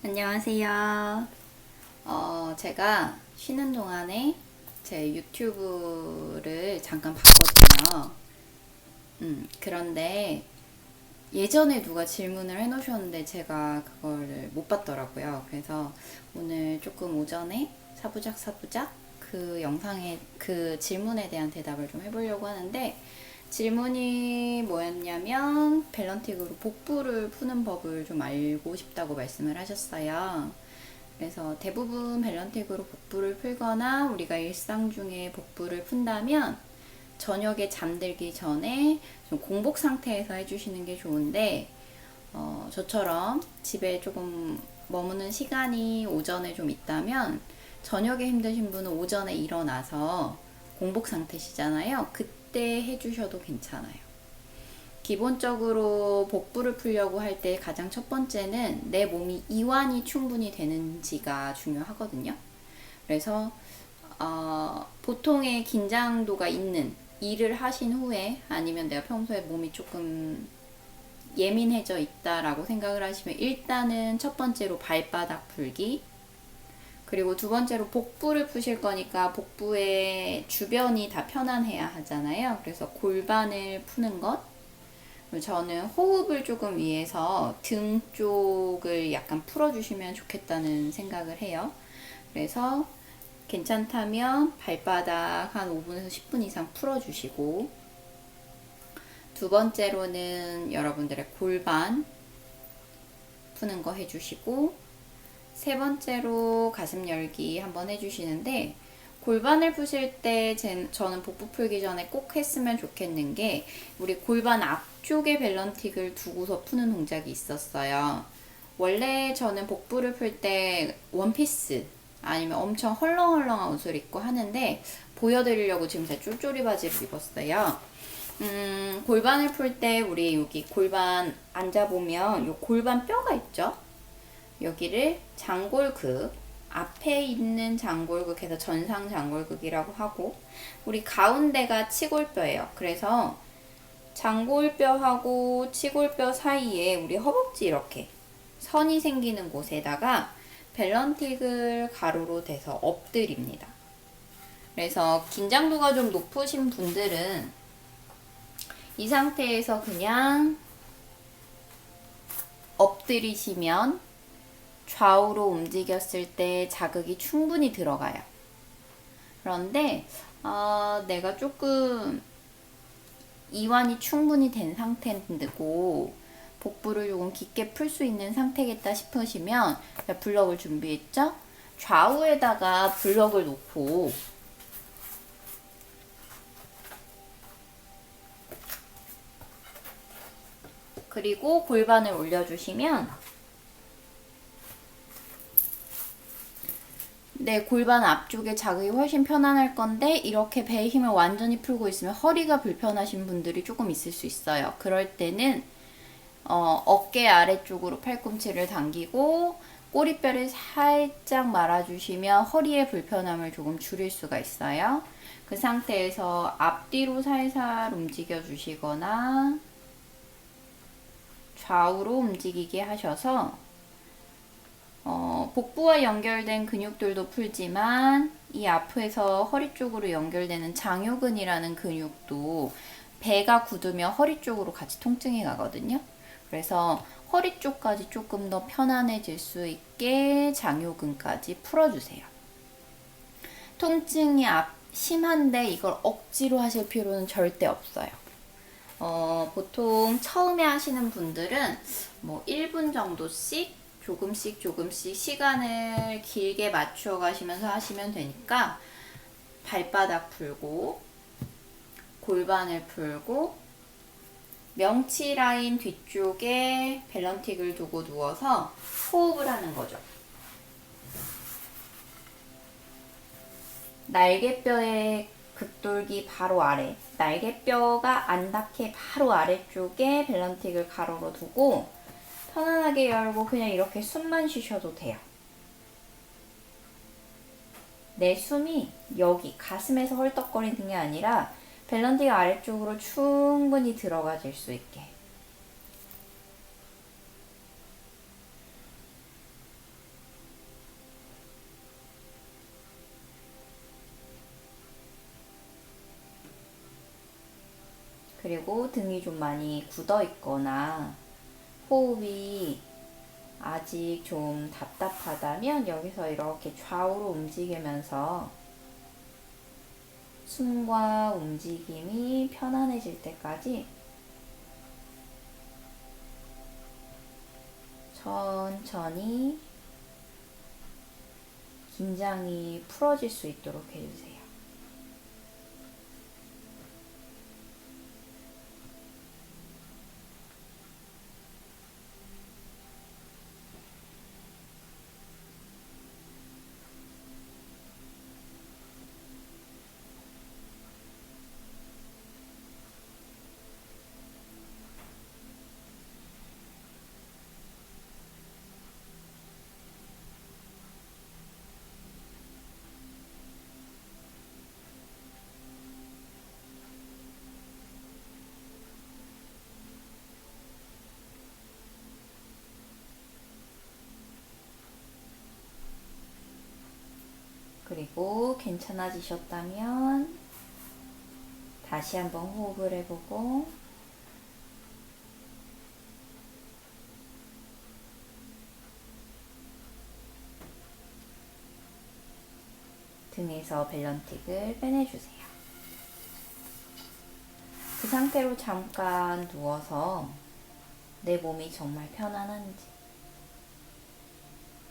안녕하세요. 제가 쉬는 동안에 제 유튜브를 잠깐 봤거든요. 그런데 예전에 누가 질문을 해놓으셨는데 제가 그걸 못 봤더라고요. 그래서 오늘 조금 오전에 사부작 그 영상에 그 질문에 대한 대답을 좀 해보려고 하는데, 질문이 뭐였냐면 밸런틱으로 복부를 푸는 법을 좀 알고 싶다고 말씀을 하셨어요. 그래서 대부분 밸런틱으로 복부를 풀거나 우리가 일상 중에 복부를 푼다면 저녁에 잠들기 전에 좀 공복 상태에서 해주시는 게 좋은데, 저처럼 집에 조금 머무는 시간이 오전에 좀 있다면 저녁에 힘드신 분은 오전에 일어나서 공복 상태시잖아요. 그때 해주셔도 괜찮아요. 기본적으로 복부를 풀려고 할 때 가장 첫 번째는 내 몸이 이완이 충분히 되는지가 중요하거든요. 그래서 보통의 긴장도가 있는 일을 하신 후에, 아니면 내가 평소에 몸이 조금 예민해져 있다라고 생각을 하시면 일단은 첫 번째로 발바닥 풀기, 그리고 두 번째로 복부를 푸실 거니까 복부의 주변이 다 편안해야 하잖아요. 그래서 골반을 푸는 것. 저는 호흡을 조금 위해서 등 쪽을 약간 풀어주시면 좋겠다는 생각을 해요. 그래서 괜찮다면 발바닥 한 5분에서 10분 이상 풀어주시고, 두 번째로는 여러분들의 골반 푸는 거 해주시고, 세 번째로 가슴 열기 한번 해주시는데, 골반을 푸실 때 저는 복부 풀기 전에 꼭 했으면 좋겠는 게, 우리 골반 앞쪽에 밸런틱을 두고서 푸는 동작이 있었어요. 원래 저는 복부를 풀 때 원피스 아니면 엄청 헐렁헐렁한 옷을 입고 하는데, 보여드리려고 지금 제가 쫄쫄이 바지를 입었어요. 골반을 풀 때 우리 여기 골반 앉아보면 요 골반 뼈가 있죠? 여기를 장골극, 앞에 있는 장골극에서 전상 장골극이라고 하고, 우리 가운데가 치골뼈예요. 그래서 장골뼈하고 치골뼈 사이에 우리 허벅지 이렇게 선이 생기는 곳에다가 밸런틱을 가로로 대서 엎드립니다. 그래서 긴장도가 좀 높으신 분들은 이 상태에서 그냥 엎드리시면 좌우로 움직였을 때 자극이 충분히 들어가요. 그런데 내가 조금 이완이 충분히 된 상태고 복부를 조금 깊게 풀 수 있는 상태겠다 싶으시면, 블럭을 준비했죠? 좌우에다가 블럭을 놓고 그리고 골반을 올려주시면 내 골반 앞쪽에 자극이 훨씬 편안할 건데, 이렇게 배의 힘을 완전히 풀고 있으면 허리가 불편하신 분들이 조금 있을 수 있어요. 그럴 때는 어깨 아래쪽으로 팔꿈치를 당기고 꼬리뼈를 살짝 말아주시면 허리의 불편함을 조금 줄일 수가 있어요. 그 상태에서 앞뒤로 살살 움직여 주시거나 좌우로 움직이게 하셔서 복부와 연결된 근육들도 풀지만 이 앞에서 허리 쪽으로 연결되는 장요근이라는 근육도 배가 굳으면 허리 쪽으로 같이 통증이 가거든요. 그래서 허리 쪽까지 조금 더 편안해질 수 있게 장요근까지 풀어주세요. 통증이 심한데 이걸 억지로 하실 필요는 절대 없어요. 보통 처음에 하시는 분들은 뭐 1분 정도씩 조금씩 시간을 길게 맞추어 가시면서 하시면 되니까, 발바닥 풀고 골반을 풀고 명치 라인 뒤쪽에 밸런틱을 두고 누워서 호흡을 하는 거죠. 날개뼈의 극돌기 바로 아래, 날개뼈가 안 닿게 바로 아래쪽에 밸런틱을 가로로 두고 편안하게 열고 그냥 이렇게 숨만 쉬셔도 돼요. 내 숨이 여기 가슴에서 헐떡거리는 게 아니라 밸런틱 아래쪽으로 충분히 들어가질 수 있게. 그리고 등이 좀 많이 굳어 있거나 호흡이 아직 좀 답답하다면 여기서 이렇게 좌우로 움직이면서 숨과 움직임이 편안해질 때까지 천천히 긴장이 풀어질 수 있도록 해주세요. 그리고 괜찮아지셨다면 다시 한번 호흡을 해보고 등에서 벨런틱을 빼내주세요. 그 상태로 잠깐 누워서 내 몸이 정말 편안한지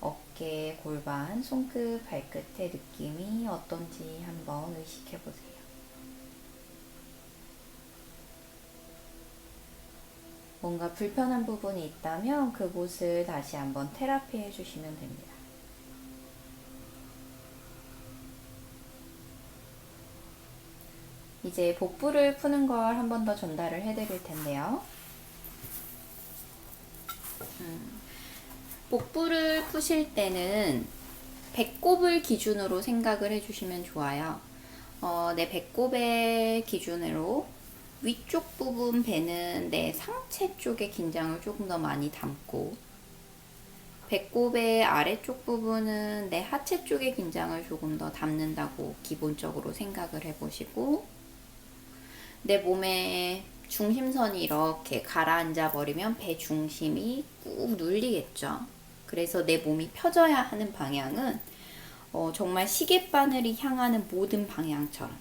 어깨, 골반, 손끝, 발끝의 느낌이 어떤지 한번 의식해 보세요. 뭔가 불편한 부분이 있다면 그곳을 다시 한번 테라피 해주시면 됩니다. 이제 복부를 푸는 걸 한 번 더 전달을 해드릴 텐데요. 복부를 푸실 때는 배꼽을 기준으로 생각을 해주시면 좋아요. 내 배꼽의 기준으로 위쪽 부분 배는 내 상체 쪽에 긴장을 조금 더 많이 담고 배꼽의 아래쪽 부분은 내 하체 쪽에 긴장을 조금 더 담는다고 기본적으로 생각을 해보시고 내 몸의 중심선이 이렇게 가라앉아 버리면 배 중심이 꾹 눌리겠죠. 그래서 내 몸이 펴져야 하는 방향은 정말 시계바늘이 향하는 모든 방향처럼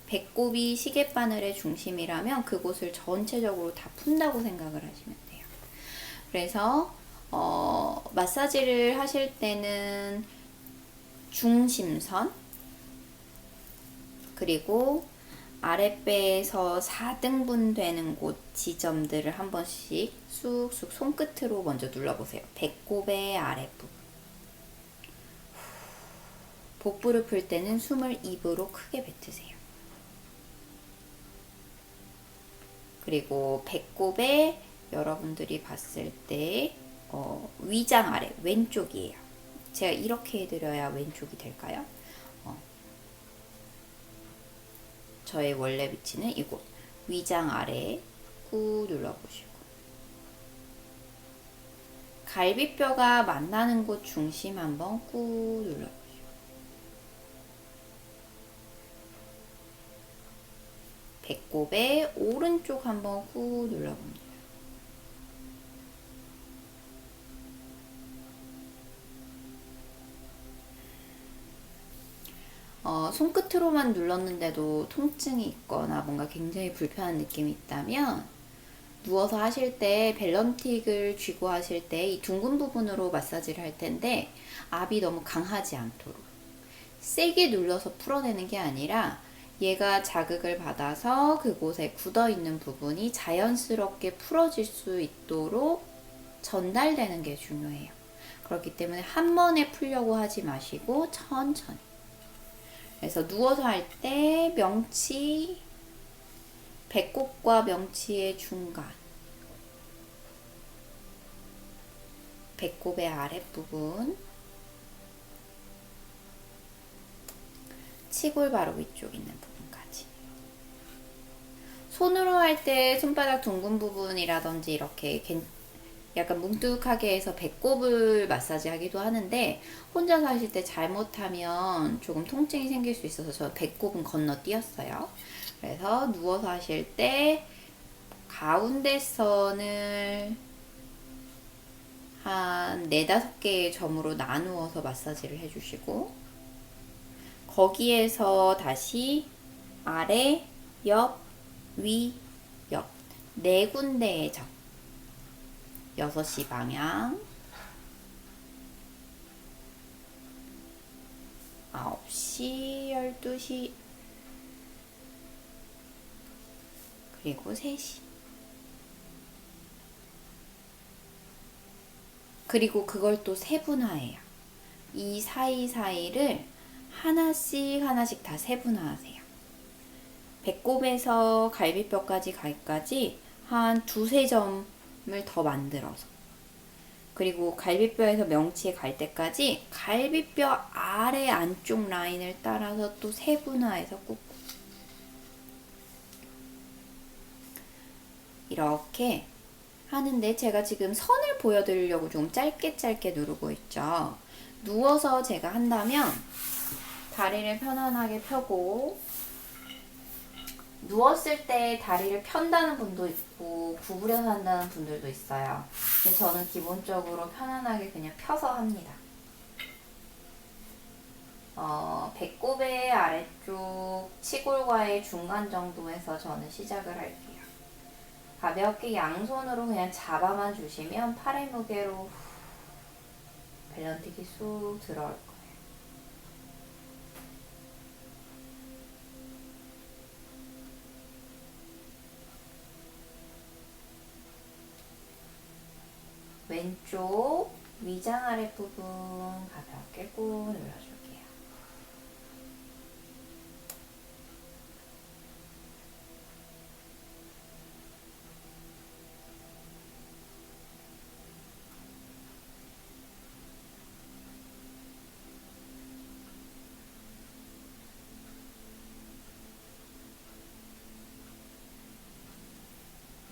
배꼽이 시계바늘의 중심이라면 그곳을 전체적으로 다 푼다고 생각을 하시면 돼요. 그래서 마사지를 하실 때는 중심선 그리고 아랫배에서 4등분 되는 곳 지점들을 한 번씩 쑥쑥 손끝으로 먼저 눌러보세요. 배꼽의 아랫부분. 복부를 풀 때는 숨을 입으로 크게 뱉으세요. 그리고 배꼽에 여러분들이 봤을 때 위장 아래 왼쪽이에요. 제가 이렇게 해드려야 왼쪽이 될까요? 저의 원래 위치는 이곳 위장 아래에 꾹 눌러보시고 갈비뼈가 만나는 곳 중심 한번 꾹 눌러보시고 배꼽의 오른쪽 한번 꾹 눌러봅니다. 손끝으로만 눌렀는데도 통증이 있거나 뭔가 굉장히 불편한 느낌이 있다면 누워서 하실 때 벨런틱을 쥐고 하실 때 이 둥근 부분으로 마사지를 할 텐데 압이 너무 강하지 않도록 세게 눌러서 풀어내는 게 아니라 얘가 자극을 받아서 그곳에 굳어있는 부분이 자연스럽게 풀어질 수 있도록 전달되는 게 중요해요. 그렇기 때문에 한 번에 풀려고 하지 마시고 천천히. 그래서 누워서 할 때 명치, 배꼽과 명치의 중간, 배꼽의 아랫부분, 치골 바로 위쪽 있는 부분까지. 손으로 할 때 손바닥 둥근 부분이라든지 이렇게 약간 뭉툭하게 해서 배꼽을 마사지 하기도 하는데 혼자서 하실 때 잘못하면 조금 통증이 생길 수 있어서 저 배꼽은 건너뛰었어요. 그래서 누워서 하실 때 가운데 선을 한 4-5개의 점으로 나누어서 마사지를 해주시고, 거기에서 다시 아래, 옆, 위, 옆 4군데의 점, 6시 방향, 9시, 12시, 그리고 3시. 그리고 그걸 또 세분화해요. 이 사이사이를 하나씩 다 세분화하세요. 배꼽에서 갈비뼈까지 갈까지 한 2-3점을 더 만들어서, 그리고 갈비뼈에서 명치에 갈 때까지 갈비뼈 아래 안쪽 라인을 따라서 또 세분화해서 꾹꾹. 이렇게 하는데, 제가 지금 선을 보여드리려고 좀 짧게 누르고 있죠. 누워서 제가 한다면 다리를 편안하게 펴고, 누웠을 때 다리를 편다는 분도 있고 구부려서 한다는 분들도 있어요. 근데 저는 기본적으로 편안하게 그냥 펴서 합니다. 배꼽의 아래쪽 치골과의 중간 정도에서 저는 시작을 할게요. 가볍게 양손으로 그냥 잡아만 주시면 팔의 무게로 밸런틱이 쑥 들어올 거예요. 왼쪽 위장 아랫부분 가볍게 꾹 눌러줄게요.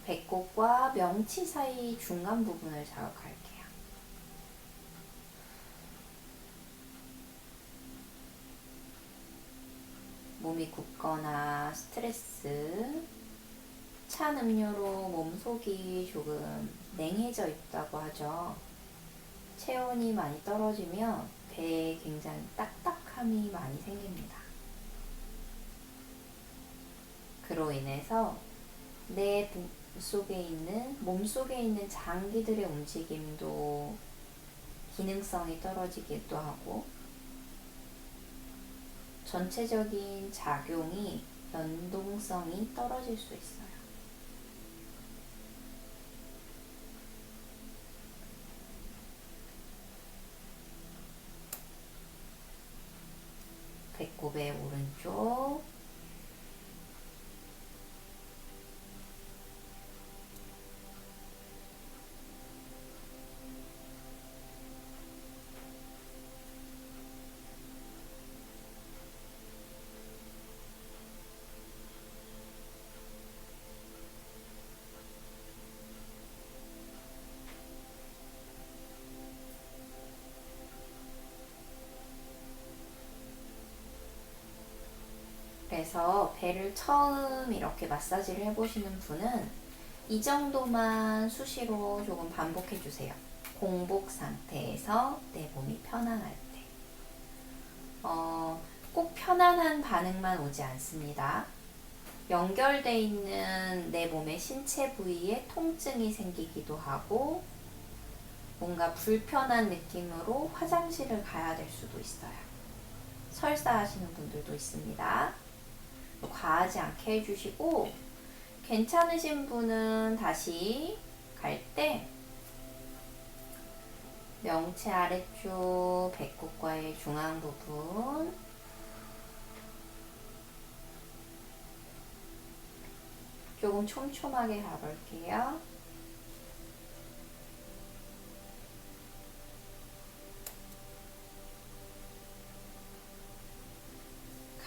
배꼽과 명치 사이 중간 부분을 자극할게요. 몸이 굽거나 스트레스, 찬 음료로 몸속이 조금 냉해져 있다고 하죠. 체온이 많이 떨어지면 배에 굉장히 딱딱함이 많이 생깁니다. 그로 인해서 내 몸속에 있는 장기들의 움직임도 기능성이 떨어지기도 하고, 전체적인 작용이 연동성이 떨어질 수 있어요. 배꼽의 오른쪽, 그래서 배를 처음 이렇게 마사지를 해보시는 분은 이 정도만 수시로 조금 반복해 주세요. 공복 상태에서 내 몸이 편안할 때. 꼭 편안한 반응만 오지 않습니다. 연결돼 있는 내 몸의 신체 부위에 통증이 생기기도 하고, 뭔가 불편한 느낌으로 화장실을 가야 될 수도 있어요. 설사하시는 분들도 있습니다. 과하지 않게 해주시고, 괜찮으신 분은 다시 갈 때 명치 아래쪽 배꼽과의 중앙 부분, 조금 촘촘하게 가볼게요.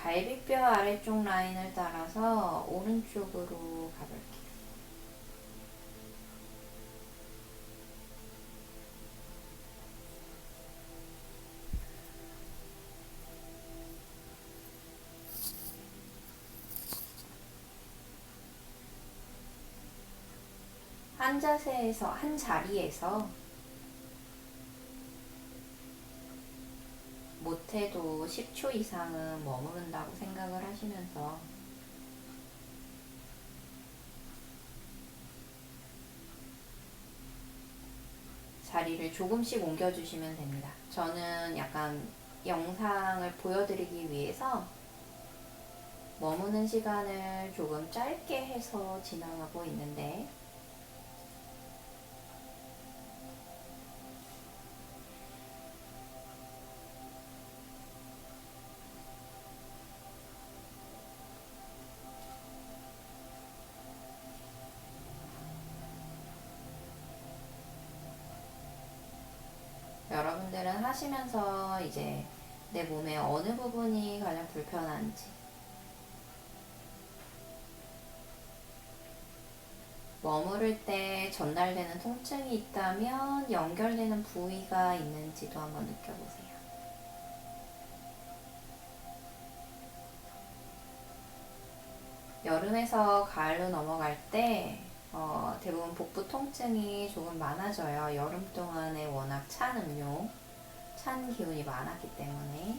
갈비뼈 아래쪽 라인을 따라서 오른쪽으로 가볼게요. 한 자세에서, 한 자리에서 못해도 10초 이상은 머무른다고 생각을 하시면서 자리를 조금씩 옮겨주시면 됩니다. 저는 약간 영상을 보여드리기 위해서 머무는 시간을 조금 짧게 해서 진행하고 있는데, 여러분들은 하시면서 이제 내 몸의 어느 부분이 가장 불편한지, 머무를 때 전달되는 통증이 있다면 연결되는 부위가 있는지도 한번 느껴보세요. 여름에서 가을로 넘어갈 때 대부분 복부 통증이 조금 많아져요. 여름 동안에 워낙 찬 음료, 찬 기운이 많았기 때문에.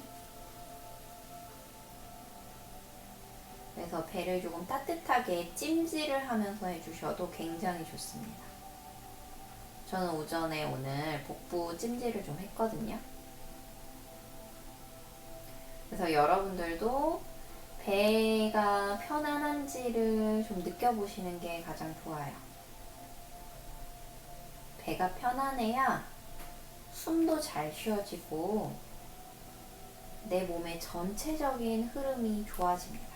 그래서 배를 조금 따뜻하게 찜질을 하면서 해주셔도 굉장히 좋습니다. 저는 오전에 오늘 복부 찜질을 좀 했거든요. 그래서 여러분들도 배가 편안한지를 좀 느껴보시는 게 가장 좋아요. 배가 편안해야 숨도 잘 쉬어지고 내 몸의 전체적인 흐름이 좋아집니다.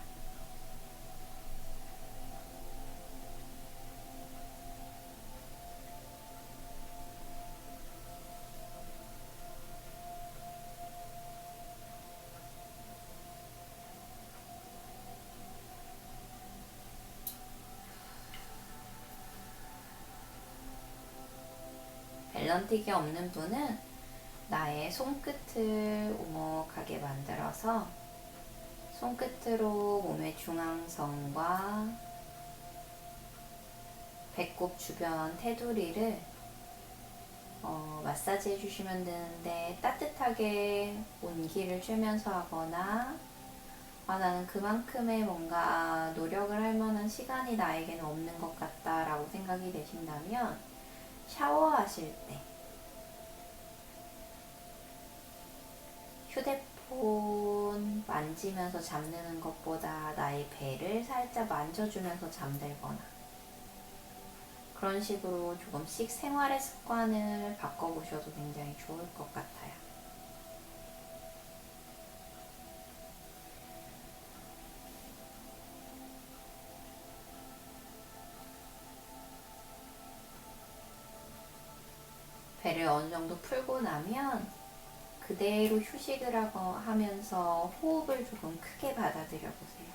밸런틱이 없는 분은 나의 손끝을 오목하게 만들어서 손끝으로 몸의 중앙선과 배꼽 주변 테두리를 마사지 해주시면 되는데, 따뜻하게 온기를 쬐면서 하거나 나는 그만큼의 뭔가 노력을 할 만한 시간이 나에게는 없는 것 같다 라고 생각이 되신다면, 샤워하실 때 휴대폰 만지면서 잠드는 것보다 나의 배를 살짝 만져주면서 잠들거나, 그런 식으로 조금씩 생활의 습관을 바꿔보셔도 굉장히 좋을 것 같아요. 배를 어느 정도 풀고 나면 그대로 휴식을 하면서 호흡을 조금 크게 받아들여 보세요.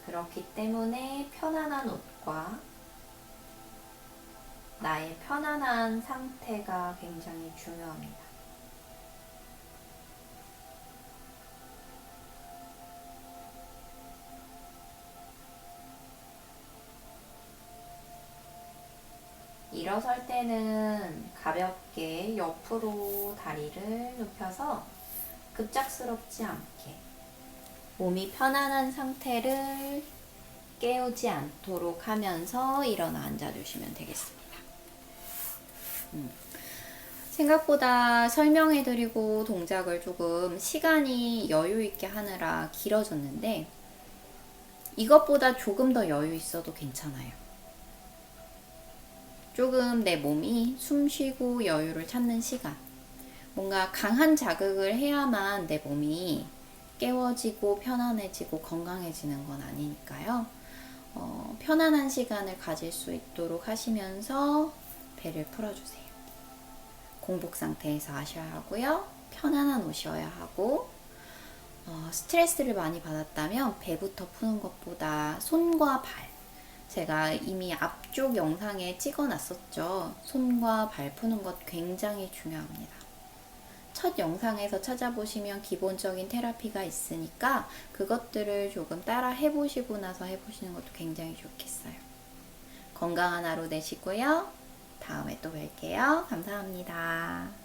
그렇기 때문에 편안한 옷과 나의 편안한 상태가 굉장히 중요합니다. 일어설 때는 가볍게 옆으로 다리를 눕혀서 급작스럽지 않게 몸이 편안한 상태를 깨우지 않도록 하면서 일어나 앉아주시면 되겠습니다. 생각보다 설명해드리고 동작을 조금 시간이 여유있게 하느라 길어졌는데, 이것보다 조금 더 여유 있어도 괜찮아요. 조금 내 몸이 숨 쉬고 여유를 찾는 시간, 뭔가 강한 자극을 해야만 내 몸이 깨워지고 편안해지고 건강해지는 건 아니니까요. 편안한 시간을 가질 수 있도록 하시면서 배를 풀어주세요. 공복 상태에서 하셔야 하고요. 편안한 옷이어야 하고, 스트레스를 많이 받았다면 배부터 푸는 것보다 손과 발, 제가 이미 앞쪽 영상에 찍어 놨었죠. 손과 발 푸는 것 굉장히 중요합니다. 첫 영상에서 찾아보시면 기본적인 테라피가 있으니까 그것들을 조금 따라 해보시고 나서 해보시는 것도 굉장히 좋겠어요. 건강한 하루 되시고요. 다음에 또 뵐게요. 감사합니다.